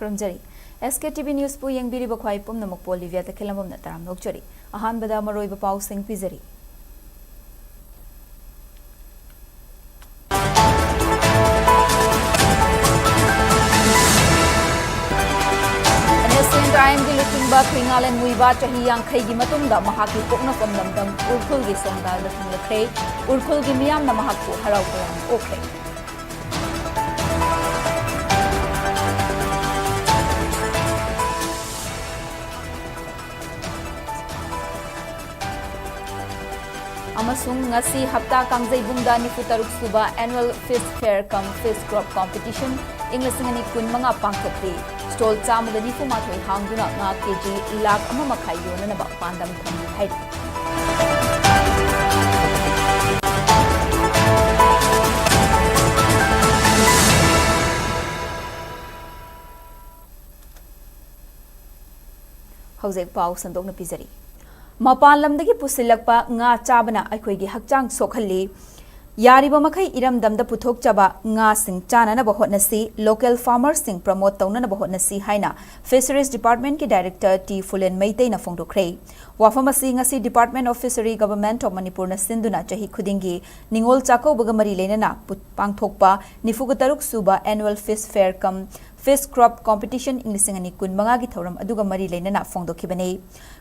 खुरमजरी SKTV News पु यंगबिरिब ख्वाई पुमनमक पोलिविया तखिलमम नताराम नोकचरी अहानबदा मरोइब पाउ Singh पिजरी time की लुचिंबा क्रिंगालन मुइबा चाही यांखई की मतुंगा महाकी पोकनफम लमदम उरखुल की सोंगाल लखरे उरखुल की मियाम न महाकु हराउ तयाम ओखे ngasi hapta kangjai bungda nifu taruk suba annual fish fair cum fish crop competition inglasingani kun manga pangthokri stall chamada nifu mathoi hangduna nga kg lakh ama makhai yona na ba pandam thami hai hojek pau sandok na pizari Mapan lamdagi pusilakpa nga chabana akhoi gi hakchang sokhalli yariba makhai iram damda puthok chaba nga sing chana na bahotnasi local farmers sing promote tawna na bahotnasi haina fisheries department ki director T Fulen Meitei na phongdokhrei wafamasi ngasi department of fishery government of Manipur na sinduna chahi khudingi Ningol Chakkouba ga mari leinana pangthokpa nifuga taruk suba annual fish fair cum fish crop competition inglisingani kun manga gi thoram aduga mari leinana phongdokhibani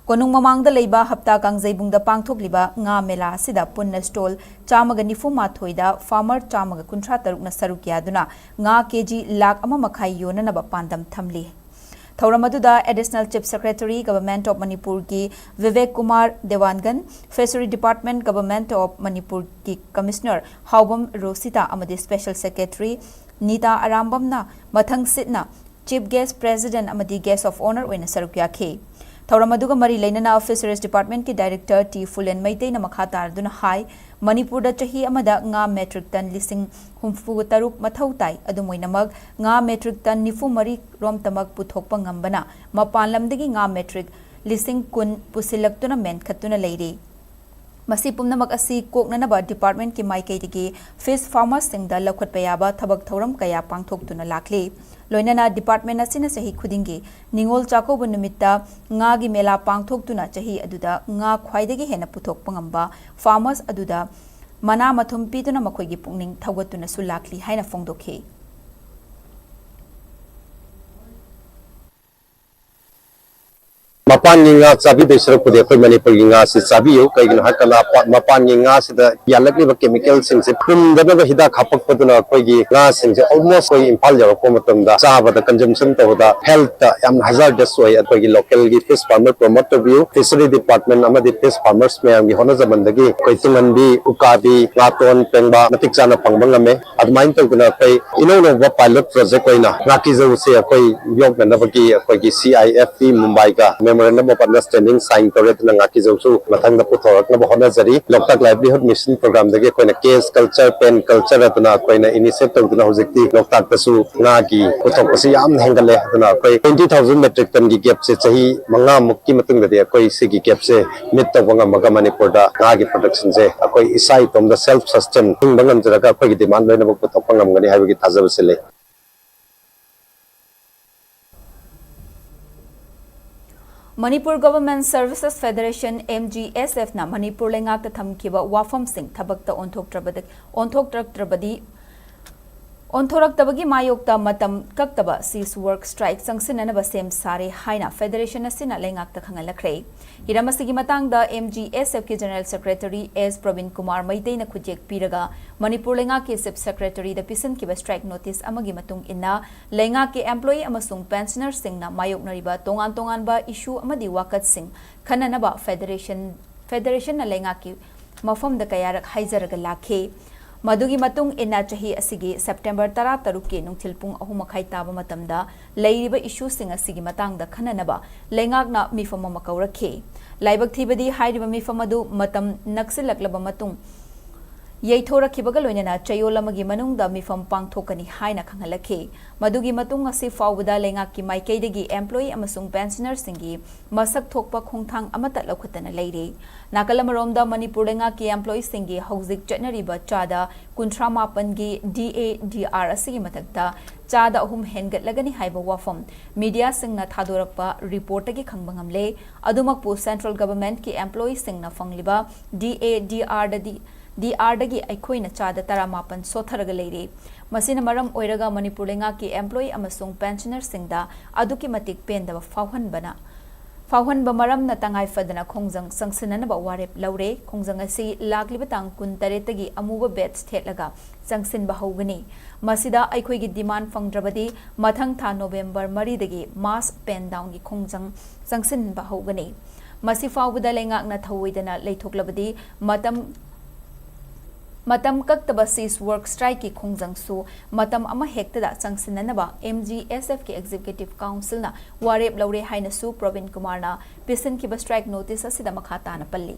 konung mamangda leiba hapta kangjai bungda pangthokliba nga mela sida punna stall chamaga nifu mathoida farmer chamaga kunthra taruk na sarukya duna nga kg lakh ama makhai yona na ba pandam thamli Thauramatuda Additional Chief Secretary Government of Manipur ki Vivek Kumar Dewangan Fishery Department Government of Manipur ki Commissioner Haubam Rosita amadi Special Secretary Nita Arambamna mathang sitna Chief Guest President amadi Guest of Honor oina sarukya khe Thauramatuga mari leinana Fisheries Department ki Director T Fulen Meitei na makha tarduna hai Manipur da chahi amada nga metric ton lising humfu taruk mathau tai adumoinamag nga metric ton nifu mari rom tamak puthokpa ngambana mapan lamdagi nga metric lising kun pusilaktuna men khatuna leiri masi pumnamak asi koknanaba department ki maikai digi fish farmers singda lakhat payaba thabak thoram kaya pangthoktuna lakli loinana department asina sahi khudingi Ningol Chakkouba numitta nga gi mela pangthoktuna chahi aduda nga khwaidagi hena puthokpa ngamba farmers aduda mana mathum pituna makhoi gi pungning thawgatuna su lakli haina phongdokhe Mapan nga sabi de sirok pudi ako'y Manipur nga si sabi yo kay ginawa kala mapan nga si da yalak ni ba chemical sing si pum da ba hida kapak pa na ako'y gi nga sing si almost ko'y Imphal yaw ko matam da sa ba da consumption to da health am hazardous way ako'y gi local gi fish farmer promote view fishery department ama di fish farmers may ang gi hona zaman dagi ko'y tungan bi ukabi ngaton pengba matik sana pangbang ame at main to kuna ako'y ino ba pilot project ko'y na ngaki zaw si ako'y yok na ba gi ako'y gi CIFP Mumbai ka Memorandum of Understanding signed correct na ngaki jawsu mathang na puthorak na bahona jari Loktak livelihood mission program dagi koina case culture pen culture atuna koina initiative tuna hojekti Loktak tasu ngaki puthok pasi yam hengale atuna koi 20000 metric ton gi gap se chahi manga mukki matung dadi koi se gi gap se mit to banga maga Manipur da ngaki production se koi isai tom da self sustain bangam jara koi gi demand loina puthok pangam gani haibagi thajab se le Manipur Government Services Federation MGSF na Manipur lengak ta thamkiba wafam sing thabakta onthoraktabagi mayokta matam kaktaba sis work strike sangsinana ba sem sare haina federation asina lengak ta khangalakre hiramasigi matangda MGSF ki General Secretary S Pravin Kumar Meitei na khujek piraga Manipur lengak ki Chief Secretary da pisan ki strike notice amagi matung inna lengak ki employee amasung pensioner sing na mayok nariba tongan ba issue amadi wakat sing khanana ba federation na lengak ki mafam da kayarak haizaraga lakhe Madugi matung ina chahi asigi September 13 ke nungthil pung 3:30 taba matamda leiriba issue sing asigi matangda khananaba lengakna mifam makaurakhe laibak thibadi hairiba mifam adu matam naksilaklaba matung Yaithora loinana chayolamagi manungda mifam pangthokani haina khangalakhe madugi matung asi fawbada lengaki maikaidagi employee amasung pensioner singi masak thokpa khongthang amata laukhatana leire nakalamaromda Manipur lengaki employee singi hauzik chatnariba chada 38 gi DADR asigi matakta चादा अहुम हेनगटलगनी हाइबा वाफम media सिंगना थादोरकपा report की खंगबा ngamle adumакпу central government की एम्प्लॉई सिंगना फंगलिबा DADR दगी अखोइना चादा 18 सोथरगा लेरी मसिना मरम ओइरगा मणिपुर लेंगा की एम्प्लॉई अमसुंग पेंशनर सिंगदा अदुकी मतिक पेंदबा फाउहनबा मरमना तंगाई फदना खोंजंग संगसिननबा वारेप लौरे खोंजंग असि लाक्लिबा तांग 19 तगी अमुबा बेट्स थेटलगा संगसिनबा हौगनी मसिदा अखोइगी डिमांड फंगद्रबदी मथंग था नोवेम्बर 3 दगी मास पेन डाउन की खोंजंग संगसिनबा हौगनी मसि फाउबदा लेंगाकना थौइदना लेथोकलबदी मतम कक्तबा सीज वर्क स्ट्राइक की खोंजंगसु मतम अमा हेक्तदा संगसिननबा MGSF की एग्जीक्यूटिव काउंसिल ना वारेप लौरे हाइनसु प्रवीण कुमार ना पिसन की स्ट्राइक नोटिस असिदा मखाता ना पल्ली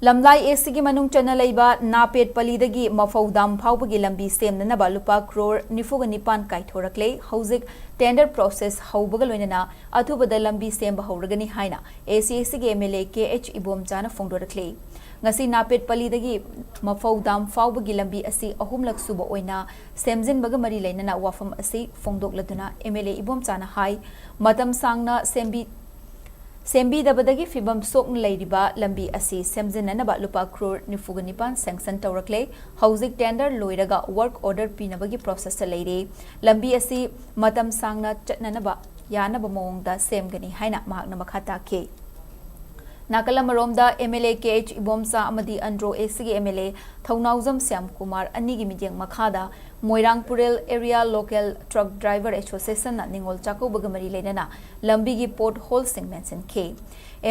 लमलाई एसी की मनुंग चना लेबा नापेट पलीदगी मफौदाम फाउबगी लंबी सेमननबा लुपा क्रोर 94 काइथोरकले हौजिक टेंडर प्रोसेस हौबगा लोइनना अथुबदा लंबी सेम हौरगनी हाइना ACAC के MLA KH इबोमचाना फोंदोरकले ngasi नापेट पलीदगी मफौदाम फाउबगी लंबी असि अहुमलक सुबा ओइना सेमजिनबगा मरी लेनना वाफम असि फोंदोकलदुना MLA इबोमचाना हाई मतम सांगना सेम्बी दबदगी फिबम सोकन लेरिबा लंबी असि सेमजिननबा लुपा क्रोर 94 सैंक्शन तौरकले हौजिक टेंडर लोइरगा वर्क ऑर्डर पीनबगी प्रोसेस लेरे लंबी असि मतम सांगना चटननबा यानबा मोंगदा सेमगनी हाइना मागना मखाता के नाकलमरोमदा MLA KH इबोमसा अमदी अंड्रो AC MLA थौनाउजम श्याम कुमार अनिगी मिजेंग मखादा Moirangpurel area local truck driver association निंगोल चाकौबगा मरी लेना लंबी की पोर्ट होल सिंग मेंशन खे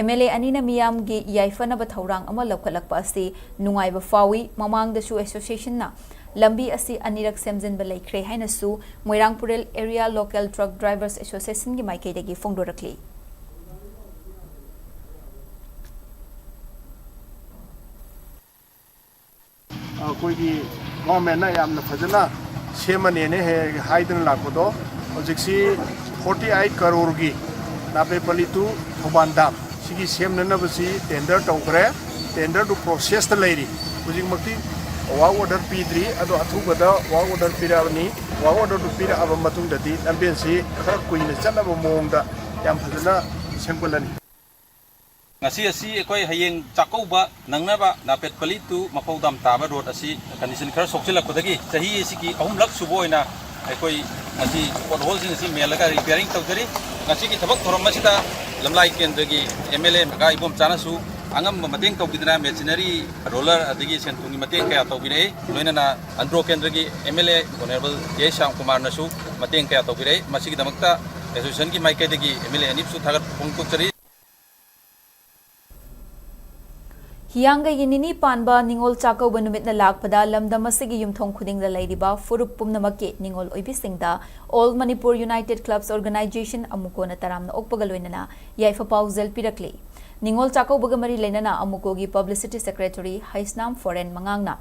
MLA अनिना मियाम की याइफनबा थौरांग अमा लौखलकपा असि नुंगाइबा फावी ममांगदसु एसोसिएशन ना लंबी असि अनिरक सेमजिनबा लेख्रे हाइनसु Moirangpurel area local truck drivers association की माइकेदगी फोंदोरकली अखोइगी गवर्नमेंटना यामना फजना सेमनेने हाइदन लाखोदो हजिक्सी 48 करोड़ की नापेपली टू थौबान डाम सिगी सेमननबसी टेंडर तौग्रे टेंडर टू प्रोसेस त लेरी हजिकमक्ति वाक ऑर्डर पीद्री अदो अथुबदा वाक ऑर्डर पीराबनी वाक ऑर्डर टू पीराबा मतुंगददी लंबेनसी खर कुइना चलबा मोंगदा याम फजना सेमपलनी हयेंग चाकौबा नंगनबा नापेट पली टू मफौदाम ताबा रोड असी कंडीशन खर सोक्चिलकपदगी चाही एसिकी अहुमलक सुबोइना पोट होल सिंग मेलगा रिपेयरिंग तौजरी की थबक थोरमसिदा लमलाई केंद्र की MLA गा इबोम चानासु अंगम मतेंग तौबिदना मेचिनरी रोलर अदगी सेंटुंगी मतेंग कया तौबिरे लोइनना अंड्रो केंद्र की MLA ऑनरेबल के श्याम कुमार नसु मतेंग कया तौबिरे मसिगी दमकता एसोसिएशन की माइकेदगी MLA अनिपसु थागत पोंगतुचरी हियांगई निनी पानबा निंगोल चाकौबा नुमितना लाकपदा लमदम असिगी युमथोंग खुदिंगदा लेरिबा फुरुप पुमनमके निंगोल ओइबिसिंगदा all Manipur united clubs organisation अमुकोना तरामना ओकपगा लोइनना याइफा पाउजेल पिरकले निंगोल चाकौबगा मरी लेनना अमुकोगी पब्लिसिटी सेक्रेटरी हाइसनाम फॉरेन मंगांगना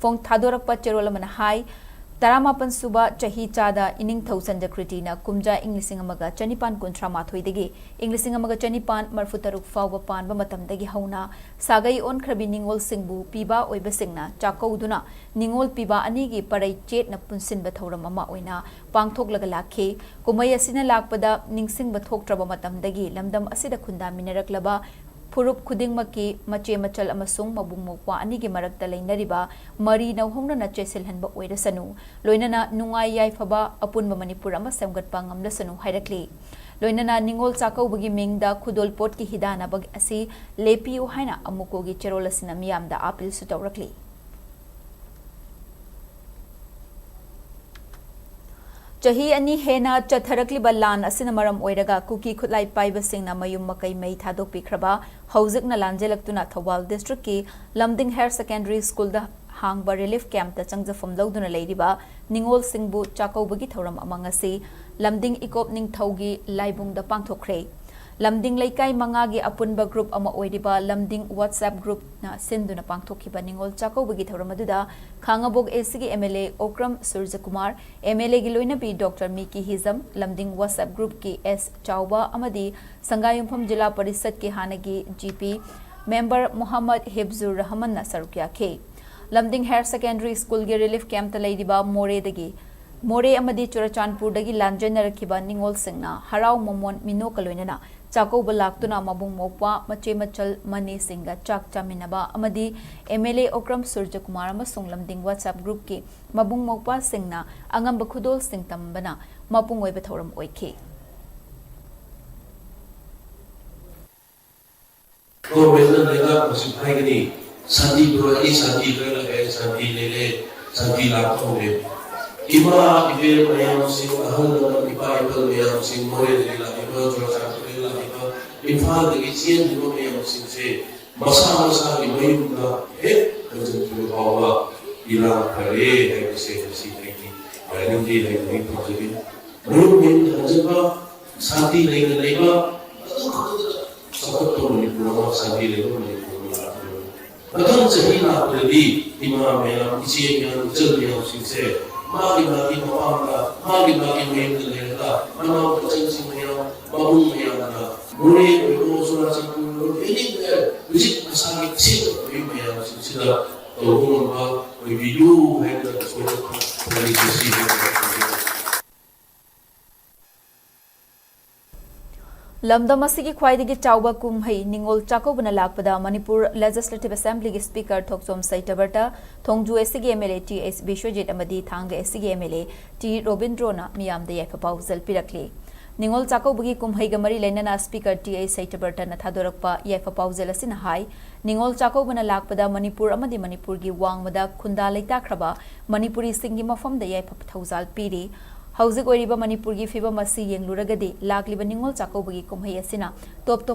फोंग थादोरकपा चेरोलमना हाई 18 सुबा चाही चादा इनिंग थौसन जक्रिटीना कुमजा इंग्लिसिंग अमगा चनिपान कुंथ्रा माथोइदगी इंग्लिसिंग अमगा चनिपान मरफुतरुक फावबा पानबा मतमदगी हौना सागई ओन खरबी निंगोल सिंगबु पीबा ओइबसिंगना चाकौदुना निंगोल पीबा अनिगी परई चेटना पुनसिनबा थौरम अमा ओइना पांगथोकलगा लाखे कुमई असिना लाकपदा निंगसिंगबा थोकट्रबा मतमदगी लमदम असिदा खुंदा मिनरकलबा फुरुप खुदिंगमकी मचे मचल अमसुंग मबुंग मोक्वा अनिगी मरक्ता लेनरिबा मरी नौहोंगना नचे सिलहनबा ओइरसनु लोइनना नुंगाई याइफबा अपुनबा मणिपुर अमा सेमगटपा ngamlasanu हाइरकली लोइनना निंगोल चाकौबगी मिंगदा खुदोलपोट की हिदानाबग असि लेपियु हाइना अमुकोगी चेरोलसिना मियामदा अपील सुतौरकली चाही अनि हेना चथरकलिबा लान असिना मरम ओइरगा कुकी खुलाई पाइबसिंगना मयुम मकई मई थादोकपिख्रबा हौजिकना लांजेलक्तुना थौबाल डिस्ट्रिक्ट की लमदिंग हायर सेकेंडरी स्कूल दा हांगबा रिलीफ कैंप ता चंगजफम लौदुना लेरिबा निंगोल सिंगबु चाकौबगी थौरम अमंगसी लमदिंग इकोप निंगथौगी लाइबुंग दा पांगथोखरे लमदिंग लेकाई मंगागी अपुनबा ग्रुप अमा ओइरिबा लमदिंग व्हाट्सएप ग्रुप ना सिंधुना पांगथोखिबा निंगोल चाकौबगी थौरम अदुदा खांगाबोग एसीगी MLA ओक्रम सूर्य कुमार MLA गी लोइनबी डॉक्टर मिकी हिजम लमदिंग व्हाट्सएप ग्रुप की S चाउबा अमदी संगायुमफम जिला परिषद के हानगी GP member Muhammad Hibzur Rahman na saruk yakhe lamding higher secondary school gi relief camp ta leidiba more amadi Churachandpur dagi lanjanarakiba Ningol singna harau momon mino kaloinana Chakkouba laktuna mabung mokwa mache machal mani singa chak chaminaba amadi MLA Okram Surjakumar amasung lamding WhatsApp group ki mabung mokwa singna angamba khudol sing tambana mapung oiba thoram oikhe Santi berani santi berlebih santi lele santi lakukan. Ima ibu yang sing ahal dengan ibu yang sing moye dengan ibu jual satu dengan ibu Imphal dengan sian ibu yang sing se masa ibu juga kerja tu bawa hilang kare yang sing ini yang di yang project belum kerja santi dengan ibu sakit tu ni pulau santi dengan Kadang sehina berdiri imam yang isi yang jel yang singse, mari mapamla, mari mengelera, mana bercengsi yang babung yang ada, mulai berusura singkul ini bisik bersama sih yang singse tolong apa video ada sesuatu dari sisi Lamdam asigi khwaidagi chawba kumhai Ningol Chakkouba na lakpada Manipur Legislative Assembly gi Speaker Thoksom Saitabarta Thongju SG MLA T.S. Bishwajit amadi Thanga SG MLA T. Robindro na miyamda yaifa pauzal pirakli Ningol Chakkouba gi kumhai ga mari lainana Speaker T.S. Saitabarta na thadorakpa yaifa pauzal asina hai Ningol Chakkouba na lakpada Manipur amadi Manipur gi wangmada khunda leitakhraba Manipuri singi mafamda yaifa thauzal piri Hauzik oiriba Manipur gi fiba masi yengluragadi lakliba Ningol Chakkouba gi kumhai asina top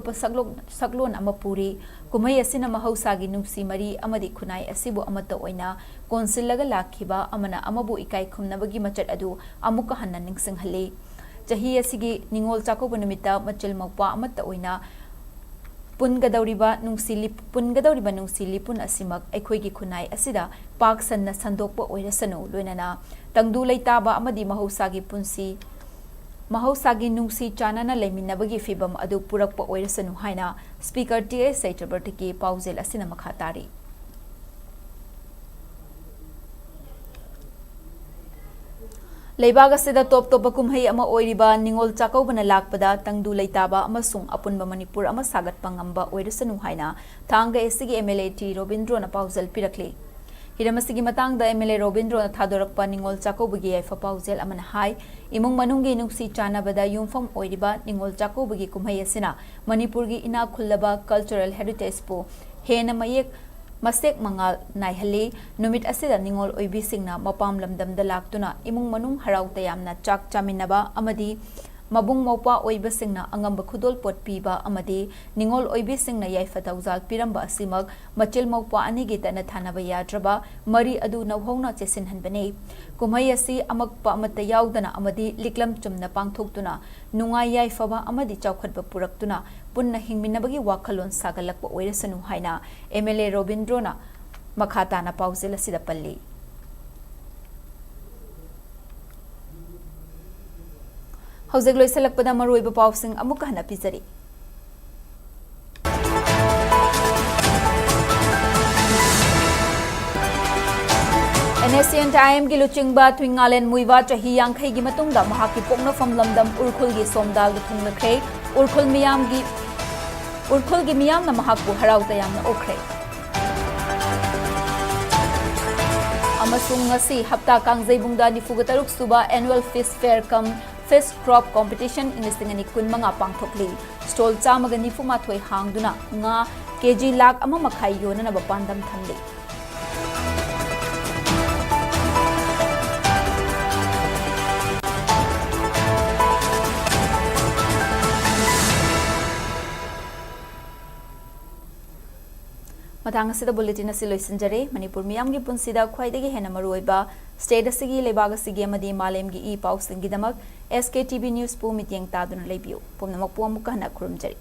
saklon ama puri kumhai asina mahausagi nungsi mari amadi khunai asibu amata oina konsillaga lakhiba amana amabu ikai khumnabagi machat adu amuka hanna ningsinghale chahi asigi Ningol Chakkouba numita machil mawpa amata oina pungadawriba nungsili pun asimak aikhoigi khunai asida pak sanna sandokpa oirasanu loinana tangdu leitaba amadi mahausagi punsi mahosagi nungsi chanana leiminabagi fibam adu purakpa oirasanu haina Speaker T.S. Saitabarta ki pauzel asina makhatari Leibaga sida top kumhai ama oiriba Ningol Chakkouba na lakpada tangdu leitaba amasung apunba Manipur ama sagat pangamba oirasanu haina Thanga SG MLA T. Robindro na pauzel pirakli Hiramasigi matang da MLA Robindro na thadorakpa Ningol Chakkouba gi yaifa pauzel amana hai imung manunggi nungsi chanabada yumfam oiriba Ningol Chakkouba gi kumhai asina Manipur gi ina khullaba cultural heritage po hena mayek Masek mangal naihali numit asida Ningol oibi singna mapam lamdam da laktuna imung manung harau tayamna chak chaminaba amadi mabung maupa oiba singna angamba khudol pot piba amadi Ningol oibi singna yaifa tawzal piramba asimag machil maupa anigi tana thanaba yadraba mari adu nawhongna chesin hanbane kumhai asi amakpa amata yaudana amadi liklam chumna pangthoktuna nungai yaifaba amadi chawkhatba puraktuna punna hingminabagi wakhalon sagalakpa oirasanu haina MLA Robindro na makhata na pauzela sida palli Hauzik loisalakpada maruiba pausing amuka hana pizari NSCN time gi luchingba twingalen muiwa chahi yangkhai gi matungda mahaki pokna famlamdam urkhul gi somdal thungnakhe urkhul gi miyam na mahakbu harau tayamna okre amasung ngasi hapta kangzaibungda nifugataruk suba annual fish fair cum fish crop competition inisingani kunmanga pangthokli stall chamaga nifuma thoi hangduna nga kg lakh ama makhai yonana ba pandam thamli Matang asida bulletin asi loisinjare Manipur miyam gi punsida khwaidagi hena maruiba state asigi lebaga sigi amadi malem gi e pausing gi damak SKTV news pu mityeng taduna leibiu pumnamak pu amuka hana khurumjari